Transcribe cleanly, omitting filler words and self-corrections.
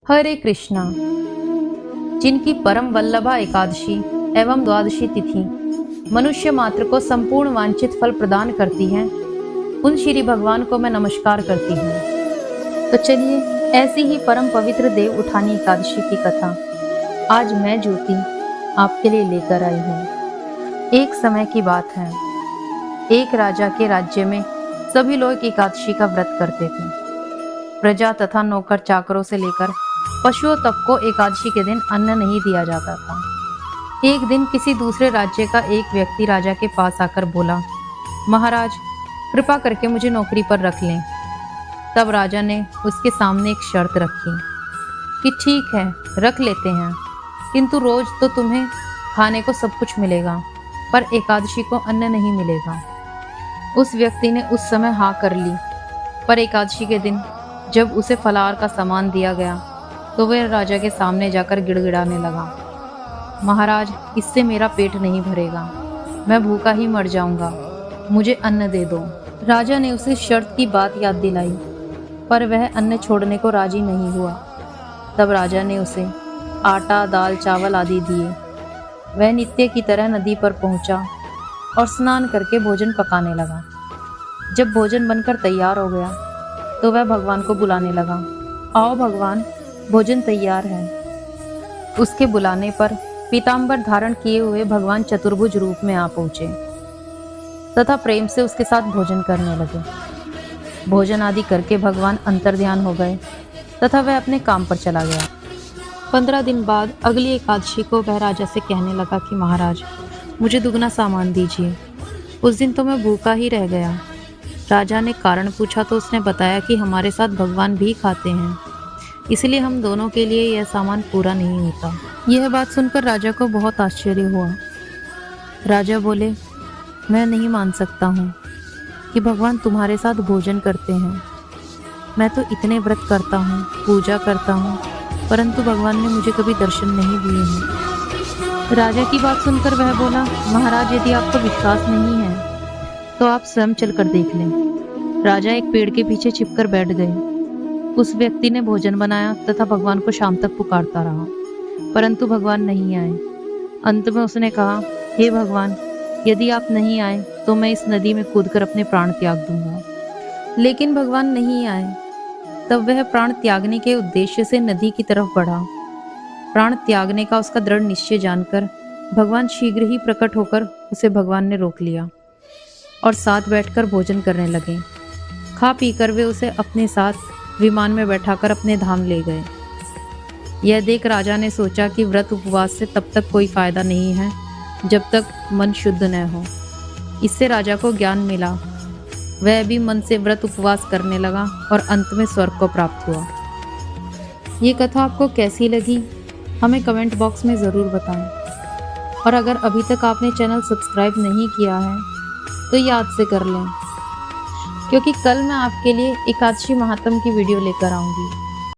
हरे कृष्णा। जिनकी परम वल्लभा एकादशी एवं द्वादशी तिथि मनुष्य मात्र को संपूर्ण वांछित फल प्रदान करती हैं, उन श्री भगवान को मैं नमस्कार करती हूँ। तो चलिए ऐसी ही परम पवित्र देव उठानी एकादशी की कथा आज मैं ज्योति आपके लिए लेकर आई हूँ। एक समय की बात है, एक राजा के राज्य में सभी लोग एकादशी का व्रत करते थे। प्रजा तथा नौकर चाकरों से लेकर पशुओं तक को एकादशी के दिन अन्न नहीं दिया जाता था। एक दिन किसी दूसरे राज्य का एक व्यक्ति राजा के पास आकर बोला, महाराज कृपा करके मुझे नौकरी पर रख लें। तब राजा ने उसके सामने एक शर्त रखी कि ठीक है रख लेते हैं, किंतु रोज तो तुम्हें खाने को सब कुछ मिलेगा, पर एकादशी को अन्न नहीं मिलेगा। उस व्यक्ति ने उस समय हाँ कर ली, पर एकादशी के दिन जब उसे फलाहार का सामान दिया गया तो वह राजा के सामने जाकर गिड़गिड़ाने लगा, महाराज इससे मेरा पेट नहीं भरेगा, मैं भूखा ही मर जाऊंगा, मुझे अन्न दे दो। राजा ने उसे शर्त की बात याद दिलाई, पर वह अन्न छोड़ने को राजी नहीं हुआ। तब राजा ने उसे आटा, दाल, चावल आदि दिए। वह नित्य की तरह नदी पर पहुंचा और स्नान करके भोजन पकाने लगा। जब भोजन बनकर तैयार हो गया तो वह भगवान को बुलाने लगा, आओ भगवान भोजन तैयार है। उसके बुलाने पर पीताम्बर धारण किए हुए भगवान चतुर्भुज रूप में आ पहुंचे तथा प्रेम से उसके साथ भोजन करने लगे। भोजन आदि करके भगवान अंतर्ध्यान हो गए तथा वह अपने काम पर चला गया। 15 दिन बाद अगली एकादशी को वह राजा से कहने लगा कि महाराज मुझे दुगना सामान दीजिए। उस दिन तो मैं भूखा ही रह गया। राजा ने कारण पूछा तो उसने बताया कि हमारे साथ भगवान भी खाते हैं, इसलिए हम दोनों के लिए यह सामान पूरा नहीं होता। यह बात सुनकर राजा को बहुत आश्चर्य हुआ। राजा बोले, मैं नहीं मान सकता हूँ कि भगवान तुम्हारे साथ भोजन करते हैं। मैं तो इतने व्रत करता हूँ, पूजा करता हूँ, परंतु भगवान ने मुझे कभी दर्शन नहीं दिए हैं। राजा की बात सुनकर वह बोला, महाराज यदि आपको विश्वास नहीं है तो आप स्वयं चलकर देख लें। राजा एक पेड़ के पीछे छिपकर बैठ गए। उस व्यक्ति ने भोजन बनाया तथा भगवान को शाम तक पुकारता रहा, परंतु भगवान नहीं आए। अंत में उसने कहा, हे भगवान यदि आप नहीं आए तो मैं इस नदी में कूदकर अपने प्राण त्याग दूंगा। लेकिन भगवान नहीं आए। तब वह प्राण त्यागने के उद्देश्य से नदी की तरफ बढ़ा। प्राण त्यागने का उसका दृढ़ निश्चय जानकर भगवान शीघ्र ही प्रकट होकर उसे भगवान ने रोक लिया और साथ बैठकर भोजन करने लगे। खा पीकर वे उसे अपने साथ विमान में बैठाकर अपने धाम ले गए। यह देख राजा ने सोचा कि व्रत उपवास से तब तक कोई फायदा नहीं है जब तक मन शुद्ध न हो। इससे राजा को ज्ञान मिला। वह भी मन से व्रत उपवास करने लगा और अंत में स्वर्ग को प्राप्त हुआ। ये कथा आपको कैसी लगी हमें कमेंट बॉक्स में ज़रूर बताएं। और अगर अभी तक आपने चैनल सब्सक्राइब नहीं किया है तो याद से कर लें, क्योंकि कल मैं आपके लिए एकादशी महात्म की वीडियो लेकर आऊँगी।